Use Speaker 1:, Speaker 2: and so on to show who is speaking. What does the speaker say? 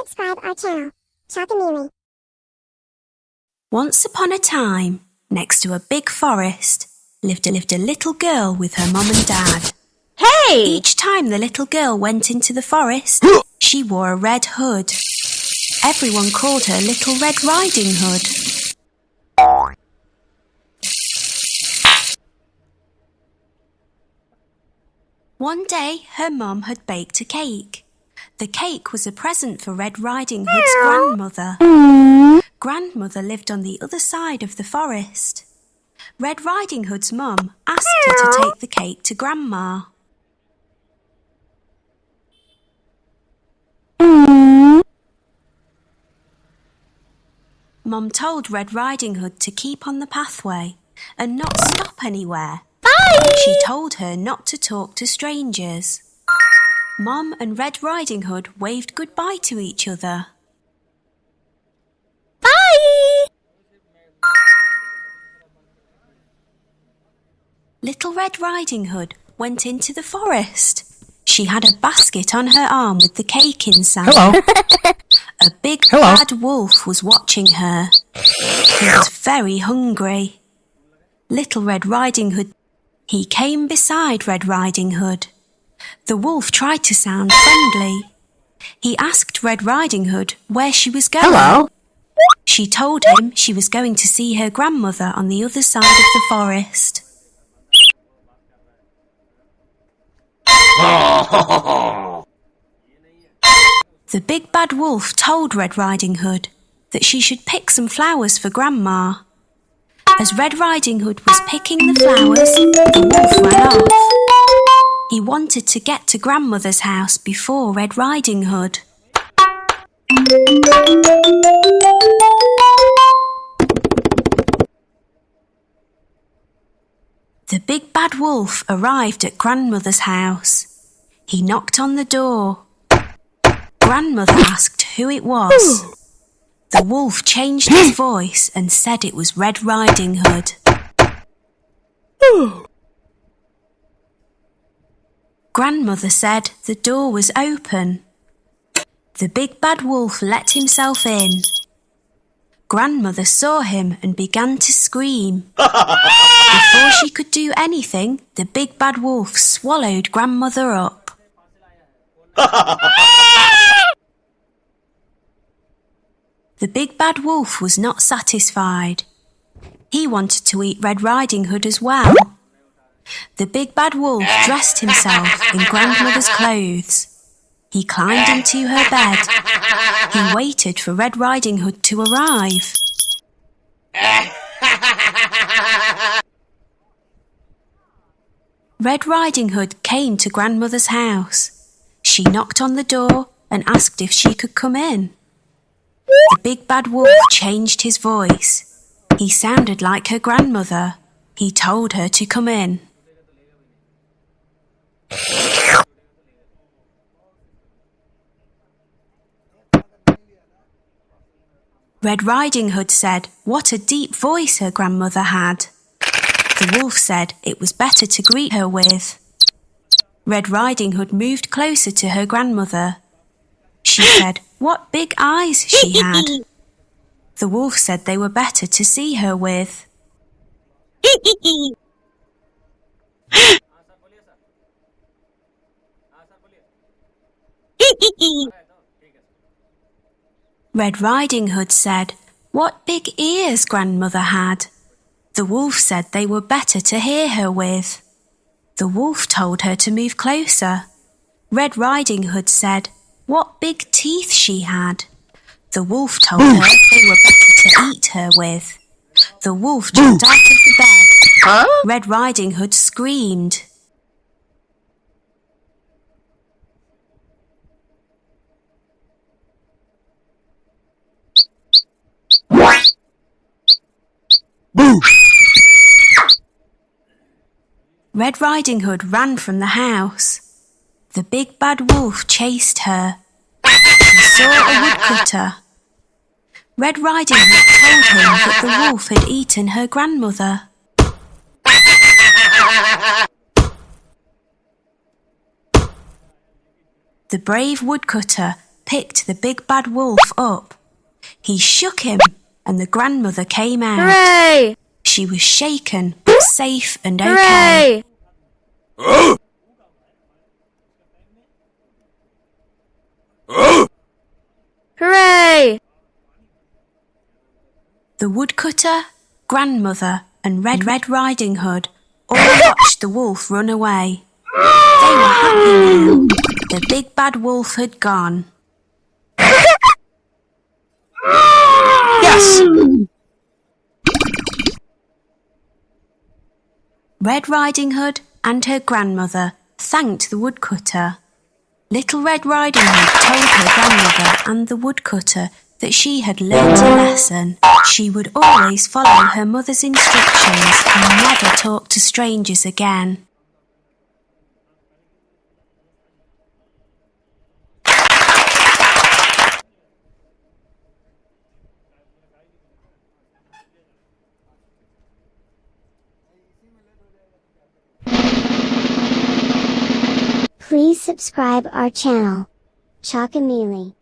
Speaker 1: subscribe our channel, Chocomelly.
Speaker 2: Once upon a time, next to a big forest, lived a little girl with her mum and dad.
Speaker 3: Hey!
Speaker 2: Each time the little girl went into the forest, she wore a red hood. Everyone called her Little Red Riding Hood. One day, her mum had baked a cake. The cake was a present for Red Riding Hood's grandmother. Grandmother lived on the other side of the forest. Red Riding Hood's mum asked her to take the cake to Grandma. Mum told Red Riding Hood to keep on the pathway and not stop anywhere.
Speaker 3: Bye!
Speaker 2: She told her not to talk to strangers. Mum and Red Riding Hood waved goodbye to each other.
Speaker 3: Bye!
Speaker 2: Little Red Riding Hood went into the forest. She had a basket on her arm with the cake inside.
Speaker 4: Hello.
Speaker 2: A big bad wolf was watching her. He was very hungry. Little Red Riding Hood. He came beside Red Riding Hood. The wolf tried to sound friendly. He asked Red Riding Hood where she was going.
Speaker 4: Hello.
Speaker 2: She told him she was going to see her grandmother on the other side of the forest. The big bad wolf told Red Riding Hood that she should pick some flowers for Grandma. As Red Riding Hood was picking the flowers, the wolf ran off. He wanted to get to Grandmother's house before Red Riding Hood. The big bad wolf arrived at Grandmother's house. He knocked on the door. Grandmother asked who it was. The wolf changed his voice and said it was Red Riding Hood. Grandmother said the door was open. The big bad wolf let himself in. Grandmother saw him and began to scream. Before she could do anything, the big bad wolf swallowed Grandmother up. The big bad wolf was not satisfied. He wanted to eat Red Riding Hood as well. The big bad wolf dressed himself in Grandmother's clothes. He climbed into her bed. He waited for Red Riding Hood to arrive. Red Riding Hood came to Grandmother's house. She knocked on the door and asked if she could come in. The big bad wolf changed his voice. He sounded like her grandmother. He told her to come in. Red Riding Hood said what a deep voice her grandmother had. The wolf said it was better to greet her with. Red Riding Hood moved closer to her grandmother. She said what big eyes she had. The wolf said they were better to see her with. Red Riding Hood said what big ears Grandmother had. The wolf said they were better to hear her with. The wolf told her to move closer. Red Riding Hood said what big teeth she had. The wolf told her they were better to eat her with. The wolf jumped out of the bed. Red Riding Hood screamed. Red Riding Hood ran from the house. The big bad wolf chased her. She saw a woodcutter. Red Riding Hood told him that the wolf had eaten her grandmother. The brave woodcutter picked the big bad wolf up. He shook him, and the grandmother came out.
Speaker 3: Hooray!
Speaker 2: She was shaken, but safe and okay.
Speaker 3: Hooray! Hooray!
Speaker 2: The woodcutter, grandmother, and Red Riding Hood all watched the wolf run away. They were happy now. The big bad wolf had gone.
Speaker 3: Yes!
Speaker 2: Red Riding Hood and her grandmother thanked the woodcutter. Little Red Riding Hood told her grandmother and the woodcutter that she had learnt a lesson. She would always follow her mother's instructions and never talk to strangers again.
Speaker 1: Please subscribe our channel, Chocomelly.